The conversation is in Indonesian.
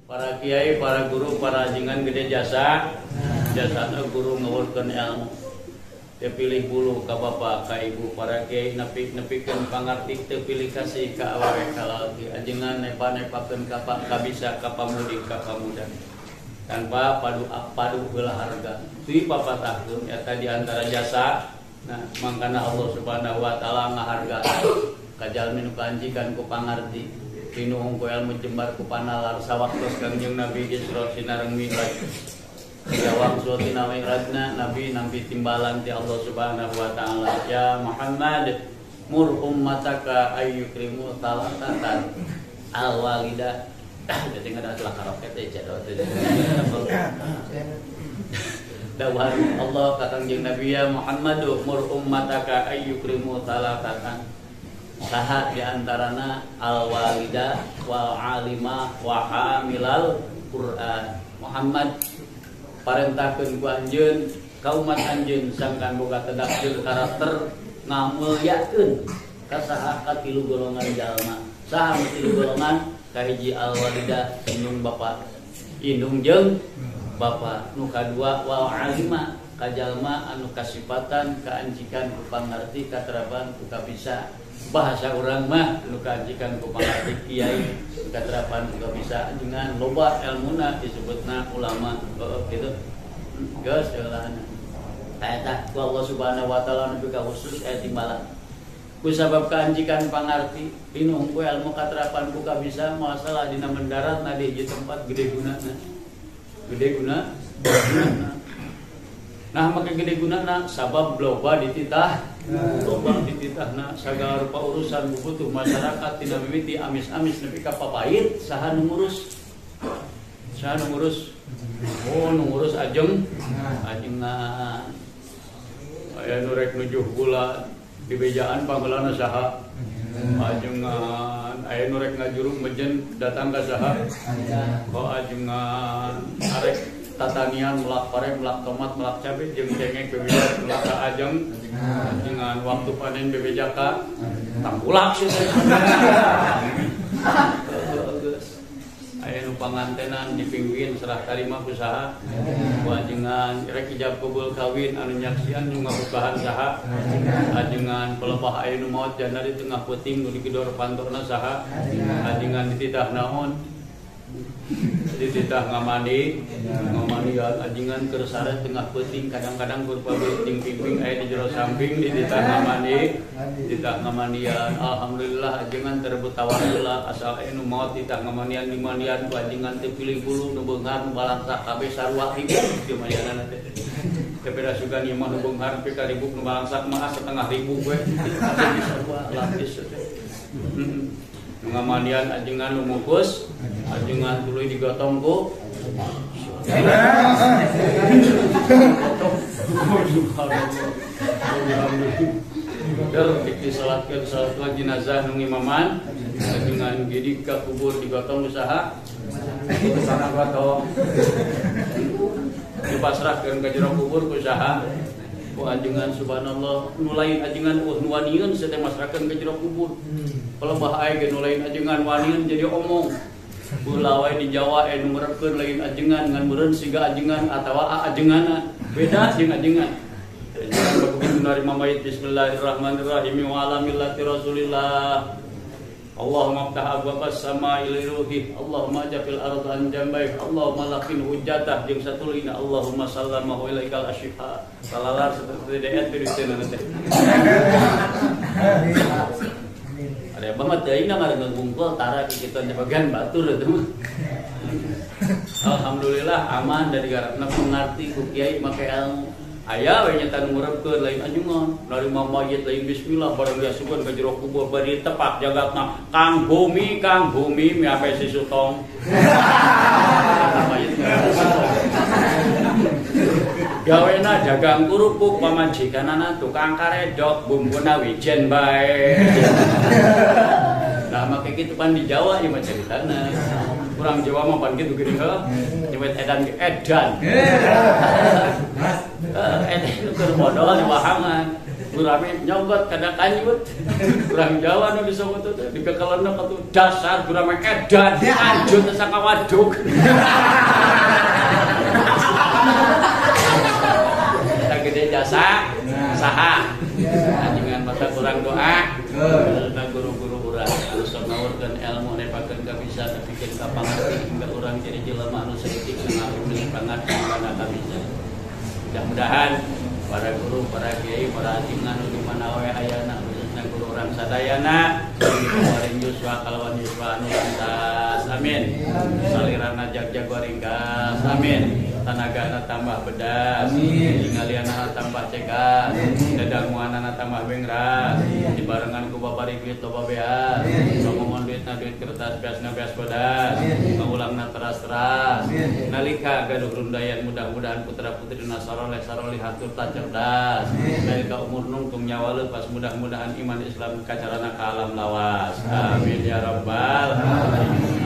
para kiai, para guru, para ajengan gede jasa guru ngawurkeun ilmu. Teu pilih bulu ka bapak ka ibu, para kiai nepikeun pangarti teu pilih kasih ka awewe ka lalaki. Ajengan nepa-nepakeun ka bisa ka pamudi ka pamuda. Tanpa padu heula harga. Teu papatahkeun eta di antara jasa. Nah, mangkana Allah Subhanahu wa taala ngahargaan ka jalmi nu kanjikan ku pangarti. Pinuhung ku ilmu jembar ku panalar sawaktos Kangjeng Nabi Isra sinareng Mi'raj. Jawab suatu Mi'rajna Nabi nampi timbalan ti Allah Subhanahu wa taala. Ya Muhammad mur ummataka ayyukrimu talatatan al walida. Jadi ngada salah karoket teh cedot. Dawuh Allah ka Kangjeng Nabi ya Muhammad mur ummataka ayyukrimu talatatan. Saha di antarana al-walida wal alima wa hamilal Qur'an. Muhammad parentahkeun ku anjeun ka umat anjeun sangkan boga tedakkeun karakter ngamulyakeun ka saha ka tilu golongan jalma. Saha tilu golongan? Ka hiji al-walida indung bapa, indung jeung bapa. Nu kadua wal alima ka jalma anu kasifatan kaanjikan ku pangarti katerapan ku kabisa. Bahasa orang mah nu kajikan ku pangarti kiai katerapan juga bisa dengan loba ilmuna disebutna ulama gitu geus heulana eta ku Allah Subhanahu wa taala nepi ka khusus aya timbalan ku sabab kaanjikan pangarti pinuhung ku ilmu katerapan ku kabisa masalah dina mendarat na di hiji tempat gede gunana nah make gede gunana sabab loba dititah sagala rupa urusan butuh masyarakat tidak mimiti amis-amis nepi ka papait saha nu ngurus oh nu ngurus ajengan aya nu rek nujuh gula di bejaan panggelana saha ajengan aya nu rek ngajurung mejen datang ka saha ajengan arek tatanian melak pare, melak tomat, melak cabai, jeung cengeng bebeja melak ajeng, dengan waktu panen bebeja ka tangkulak sih. Aya nu pangantenan dipingwin serah tarima usaha, ajengan rek ijab kabul kawin anu nyaksian nu ngabukahan saha, ajengan pelebah aya nu maot janda di tengah peuting nu digedor pantokna saha, ajengan dititah naon dititah ngamani ajengan keur sare tengah peuting kadang-kadang berupa peuting pimping aya di jero samping dititah ngamanian alhamdulillah ajengan terebut tawakkul asal aya nu maot dititah ngamanian dimanian ku ajengan teu pilih bulu nu beunghar nu balangsa kabeh sarua ribu kieu malianana teh kepeda sugan ieu mah nu beunghar pi ka ribu nu balangsa mah setengah ribu we sarua lapis teh ngamanian ajengan lumungkus ajengan tuluy digotong ku disalatkeun salat jenazah nu imaman ajengan gidik ka kubur digotong usaha sana gotong dipasrahkeun ka jero kubur ku usaha ku ajengan subhanallah nu lain ajengan nu wanieun sateh masrahkeun ka jero kubur pelebah aya ge nu lain ajengan wanieun jadi omong ulah wae di Jawa nu merepkeun lain ajengan ngan meureun siga ajengan atawa ajenganna beda jeung ajengan begitu narima mayit bismillahirrahmanirrahim wa ala millati rasulillah Allahumma ftah abwabas samaa'i liruhi Allahumma jafil arda an jambaik Allahumma laqin hujjatah jeung satulina Allahumma sallamahu ilaikal asyifa salalar seperti deet piriteuna teh ada banget teuing na ngareun bungkul tara kitu nya bagian batur eta mah alhamdulillah aman dari garapna pengarti ku kiai make ilmu aya we nya tanu ngurepkeun lain ajengan narima mayit lain bismillah bareng diasukeun ka jero kubur bari tepak jagatna Kang Bumi mi ape si Sutong gawena dagang kerupuk pamajikanana tukang karedok bumbuna wijen bae nah make kitu pan di Jawa ieu mah caritana urang Jawa mah pan kitu geuning heuh nyewet edan edan keur modal di wahangan Gurame nyonggot kada kanyut. Kurang Jawa nu disebut teh dikekelena atuh dasar gurame edan anjut saka waduk. Kita gede jasa saha. Anjingan mata kurang doa. Karena guru-guru urang terus ngawurkeun ilmu nepakeun ka bisa nepikeun ka pangarti hingga urang jadi jelema anu saeutik ngabudi pangarti kana ka bisa. Mudah-mudahan para guru, para kiai, para hajiman di mana wae ayana khususnya guru orang sadayana paring yuswa kalawan yuswa anu lantas amin. Salirana jag-jago ringkas amin. Tanagana tambah bedas, tinggaliana tambah cegas, dadanguanana tambah bengras, dibarengan ku babari duit loba beas, ngomong duitna duit kertas beasna beas bedas, ngulangna teras-teras, nalika gaduh rundayan mudah-mudahan putra-putrina saroleh hatur cerdas, nalika umur nungtung nyawa leupas mudah-mudahan iman Islam kacarana ka alam lawas, amin ya rabbal alamin.